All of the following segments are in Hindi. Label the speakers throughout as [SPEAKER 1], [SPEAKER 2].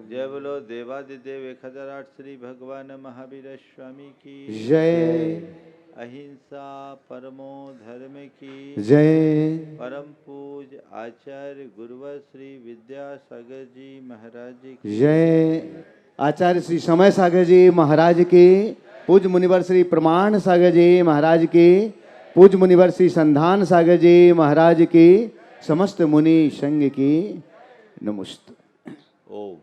[SPEAKER 1] जय बोलो देवादिदेव 1008 श्री भगवान महावीर स्वामी की
[SPEAKER 2] जय।
[SPEAKER 1] अहिंसा परमो धर्म की
[SPEAKER 2] जय।
[SPEAKER 1] परम पूज आचार्य गुरुवर श्री विद्यासागर जी महाराज की
[SPEAKER 2] जय। आचार्य श्री समय सागर जी महाराज की, पूज्य मुनिवर श्री प्रमाण सागर जी महाराज की, पूज्य मुनिवर श्री संधान सागर जी महाराज की, समस्त मुनि संघ की नमस्ते।
[SPEAKER 1] ओम।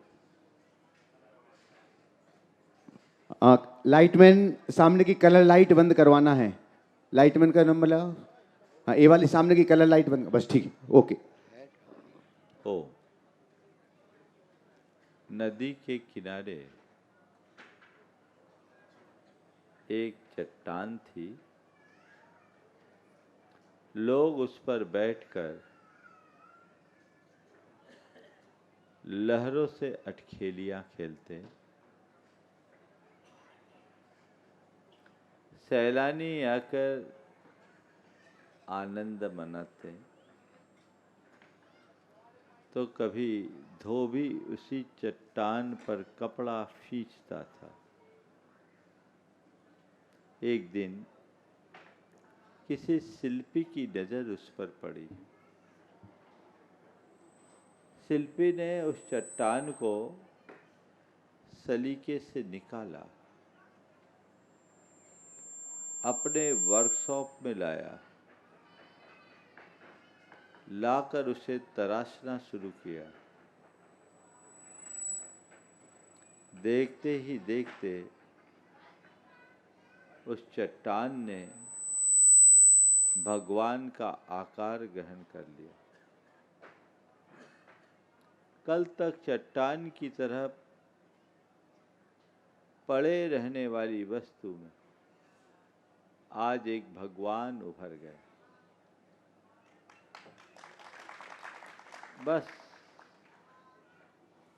[SPEAKER 2] लाइटमैन सामने की कलर लाइट बंद करवाना है। लाइटमैन का नंबर लगाओ। हाँ, ये वाली सामने की कलर लाइट बंद, बस ठीक है, ओके।
[SPEAKER 1] ओम। नदी के किनारे एक चट्टान थी। लोग उस पर बैठकर लहरों से अटखेलियां खेलते, सैलानी आकर आनंद मनाते, तो कभी धोबी उसी चट्टान पर कपड़ा खींचता था। एक दिन किसी शिल्पी की नजर उस पर पड़ी। शिल्पी ने उस चट्टान को सलीके से निकाला, अपने वर्कशॉप में लाया, लाकर उसे तराशना शुरू किया। देखते ही देखते उस चट्टान ने भगवान का आकार ग्रहण कर लिया। कल तक चट्टान की तरह पड़े रहने वाली वस्तु में आज एक भगवान उभर गए। बस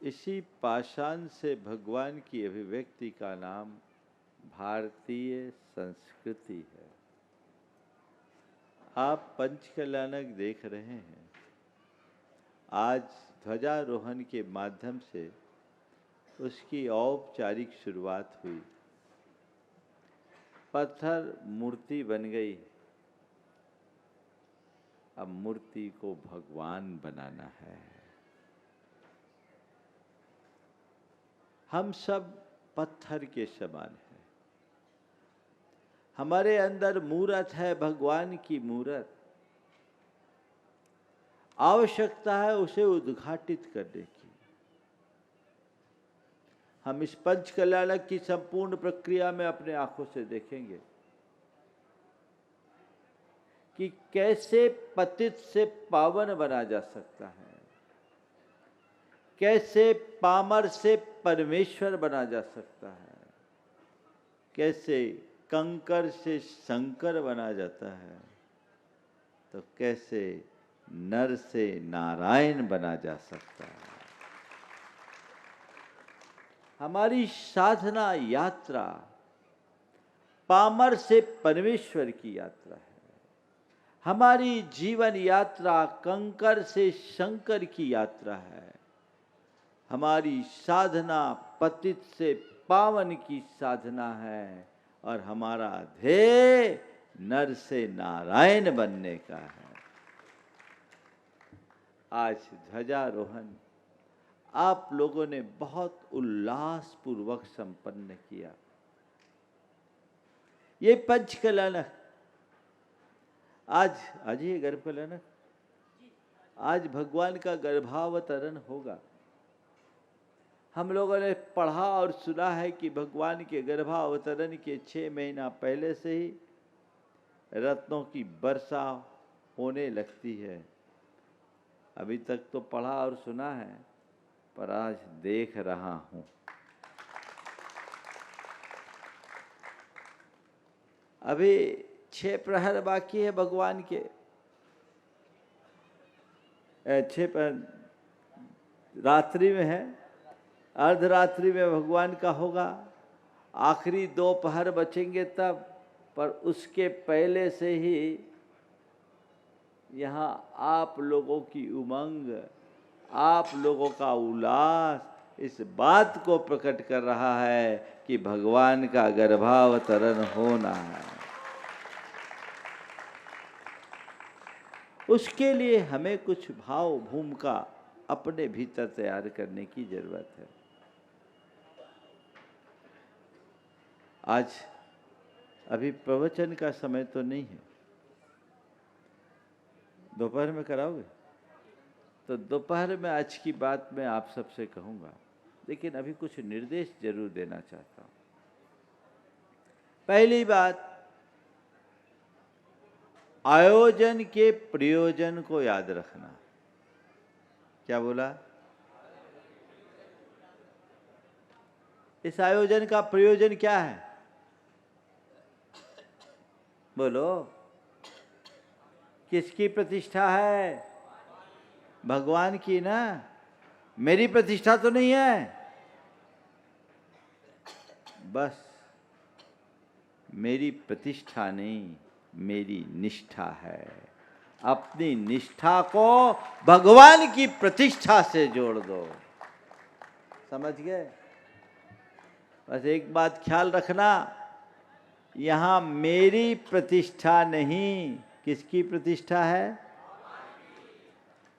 [SPEAKER 1] इसी पाषाण से भगवान की अभिव्यक्ति का नाम भारतीय संस्कृति है। आप पंचकल्याणक देख रहे हैं। आज ध्वजारोहण के माध्यम से उसकी औपचारिक शुरुआत हुई। पत्थर मूर्ति बन गई। अब मूर्ति को भगवान बनाना है। हम सब पत्थर के समान हैं। हमारे अंदर मूरत है, भगवान की मूरत। आवश्यकता है उसे उद्घाटित करने की। हम इस पंचकल्याणक की संपूर्ण प्रक्रिया में अपने आंखों से देखेंगे कि कैसे पतित से पावन बना जा सकता है, कैसे पामर से परमेश्वर बना जा सकता है, कैसे कंकर से शंकर बना जाता है, तो कैसे नर से नारायण बना जा सकता है। हमारी साधना यात्रा पामर से परमेश्वर की यात्रा है। हमारी जीवन यात्रा कंकर से शंकर की यात्रा है। हमारी साधना पतित से पावन की साधना है और हमारा ध्येय नर से नारायण बनने का है। आज ध्वजारोहण आप लोगों ने बहुत उल्लासपूर्वक संपन्न किया। ये पंचकल्याणक आज ये गर्भकल्याणक, आज भगवान का गर्भावतरण होगा। हम लोगों ने पढ़ा और सुना है कि भगवान के गर्भावतरण के 6 महीना पहले से ही रत्नों की वर्षा होने लगती है। अभी तक तो पढ़ा और सुना है, पर आज देख रहा हूं। अभी 6 प्रहर बाकी है भगवान के। 6 प्रहर रात्रि में है, अर्धरात्रि में भगवान का होगा। आखिरी 2 पहर बचेंगे तब, पर उसके पहले से ही यहाँ आप लोगों की उमंग, आप लोगों का उल्लास, इस बात को प्रकट कर रहा है कि भगवान का गर्भावतरण होना है। उसके लिए हमें कुछ भाव भूमिका अपने भीतर तैयार करने की जरूरत है। आज अभी प्रवचन का समय तो नहीं है, दोपहर में कराओगे? तो दोपहर में आज की बात मैं आप सबसे कहूँगा, लेकिन अभी कुछ निर्देश जरूर देना चाहता हूँ। पहली बात, आयोजन के प्रयोजन को याद रखना। क्या बोला? इस आयोजन का प्रयोजन क्या है? बोलो। किसकी प्रतिष्ठा है? भगवान की ना। मेरी प्रतिष्ठा तो नहीं है। बस मेरी प्रतिष्ठा नहीं, मेरी निष्ठा है। अपनी निष्ठा को भगवान की प्रतिष्ठा से जोड़ दो। समझ गए? बस एक बात ख्याल रखना, यहां मेरी प्रतिष्ठा नहीं, किसकी प्रतिष्ठा है?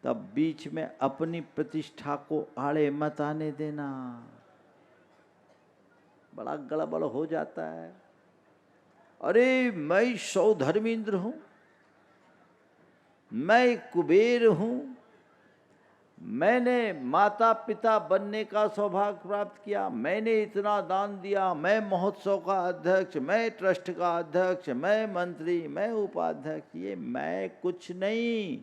[SPEAKER 1] तब बीच में अपनी प्रतिष्ठा को आड़े मत आने देना, बड़ा गड़बड़ हो जाता है। अरे मैं सौधर्मेंद्र हूं, मैं कुबेर हूं, मैंने माता पिता बनने का सौभाग्य प्राप्त किया, मैंने इतना दान दिया, मैं महोत्सव का अध्यक्ष, मैं ट्रस्ट का अध्यक्ष, मैं मंत्री, मैं उपाध्यक्ष। ये मैं कुछ नहीं।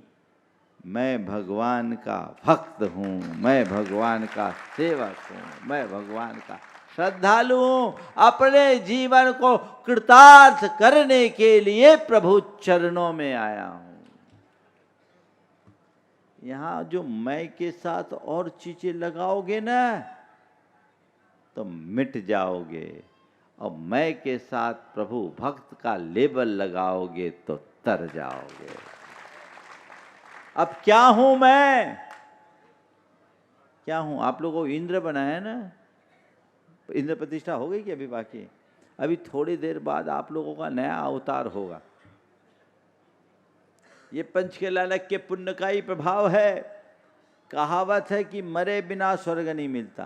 [SPEAKER 1] मैं भगवान का भक्त हूँ, मैं भगवान का सेवक हूँ, मैं भगवान का श्रद्धालु हूँ। अपने जीवन को कृतार्थ करने के लिए प्रभु चरणों में आया हूँ। यहाँ जो मैं के साथ और चीजें लगाओगे ना तो मिट जाओगे, और मैं के साथ प्रभु भक्त का लेबल लगाओगे तो तर जाओगे। अब क्या हूं मैं? क्या हूं? आप लोगों को इंद्र बनाया ना, इंद्र प्रतिष्ठा हो गई कि अभी बाकी? अभी थोड़ी देर बाद आप लोगों का नया अवतार होगा। ये पंचकलालक के पुण्य का ही प्रभाव है। कहावत है कि मरे बिना स्वर्ग नहीं मिलता।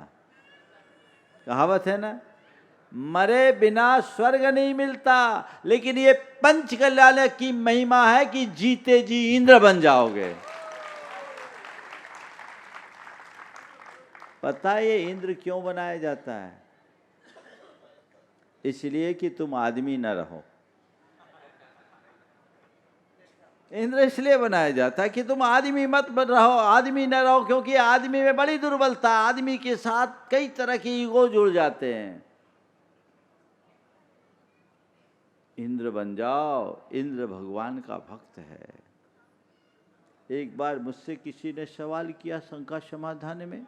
[SPEAKER 1] कहावत है ना, मरे बिना स्वर्ग नहीं मिलता। लेकिन ये पंचकलालक की महिमा है कि जीते जी इंद्र बन जाओगे। पता है ये इंद्र क्यों बनाया जाता है? इसलिए कि तुम आदमी न रहो। इंद्र इसलिए बनाया जाता है कि तुम आदमी मत बन रहो, आदमी न रहो, क्योंकि आदमी में बड़ी दुर्बलता, आदमी के साथ कई तरह के ईगो जुड़ जाते हैं। इंद्र बन जाओ। इंद्र भगवान का भक्त है। एक बार मुझसे किसी ने सवाल किया शंका समाधान में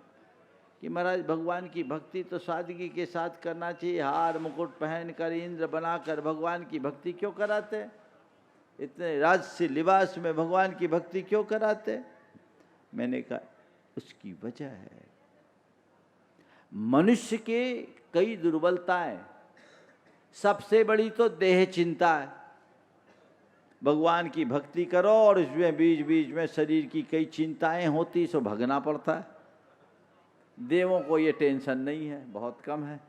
[SPEAKER 1] कि महाराज भगवान की भक्ति तो सादगी के साथ करना चाहिए, हार मुकुट पहनकर इंद्र बनाकर भगवान की भक्ति क्यों कराते? इतने राजसी लिबास में भगवान की भक्ति क्यों कराते? मैंने कहा उसकी वजह है, मनुष्य के कई दुर्बलताएं, सबसे बड़ी तो देह चिंता है। भगवान की भक्ति करो और इसमें बीच बीच में शरीर की कई चिंताएं होती, सो भगना पड़ता है। देवों को ये टेंशन नहीं है, बहुत कम है।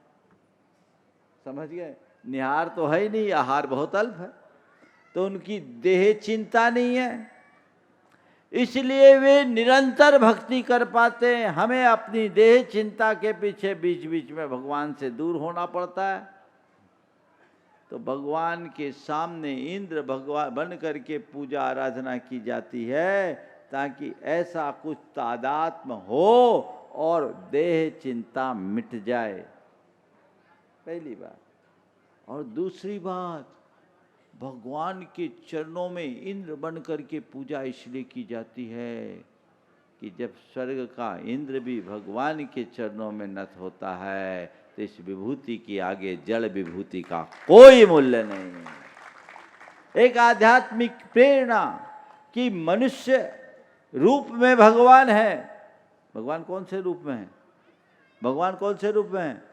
[SPEAKER 1] समझ गए? निहार तो है ही नहीं, आहार बहुत अल्प है, तो उनकी देह चिंता नहीं है, इसलिए वे निरंतर भक्ति कर पाते हैं। हमें अपनी देह चिंता के पीछे बीच बीच में भगवान से दूर होना पड़ता है। तो भगवान के सामने इंद्र भगवान बन करके पूजा आराधना की जाती है, ताकि ऐसा कुछ तादात्म्य हो और देह चिंता मिट जाए। पहली बात। और दूसरी बात, भगवान के चरणों में इंद्र बन करके पूजा इसलिए की जाती है कि जब स्वर्ग का इंद्र भी भगवान के चरणों में नत होता है तो इस विभूति के आगे जड़ विभूति का कोई मूल्य नहीं। एक आध्यात्मिक प्रेरणा कि मनुष्य रूप में भगवान है। भगवान कौन से रूप में है? भगवान कौन से रूप में है?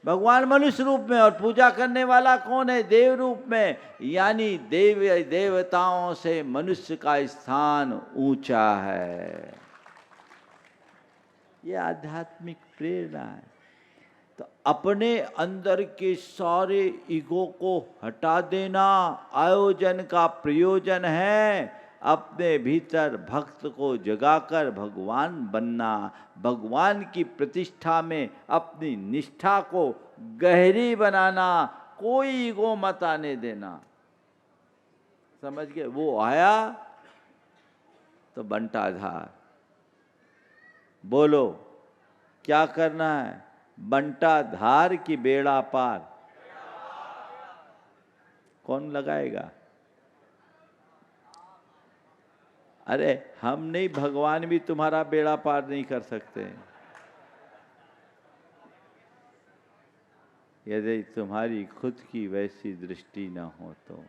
[SPEAKER 1] भगवान मनुष्य रूप में। और पूजा करने वाला कौन है? देव रूप में। यानी देव देवताओं से मनुष्य का स्थान ऊंचा है। ये आध्यात्मिक प्रेरणा है। तो अपने अंदर के सारे ईगो को हटा देना आयोजन का प्रयोजन है। अपने भीतर भक्त को जगाकर भगवान बनना, भगवान की प्रतिष्ठा में अपनी निष्ठा को गहरी बनाना, कोई ईगो मत आने देना। समझ गए? वो आया तो बंटाधार। बोलो क्या करना है? बंटाधार की बेड़ा पार। कौन लगाएगा? अरे हम नहीं, भगवान भी तुम्हारा बेड़ा पार नहीं कर सकते यदि तुम्हारी खुद की वैसी दृष्टि न हो तो।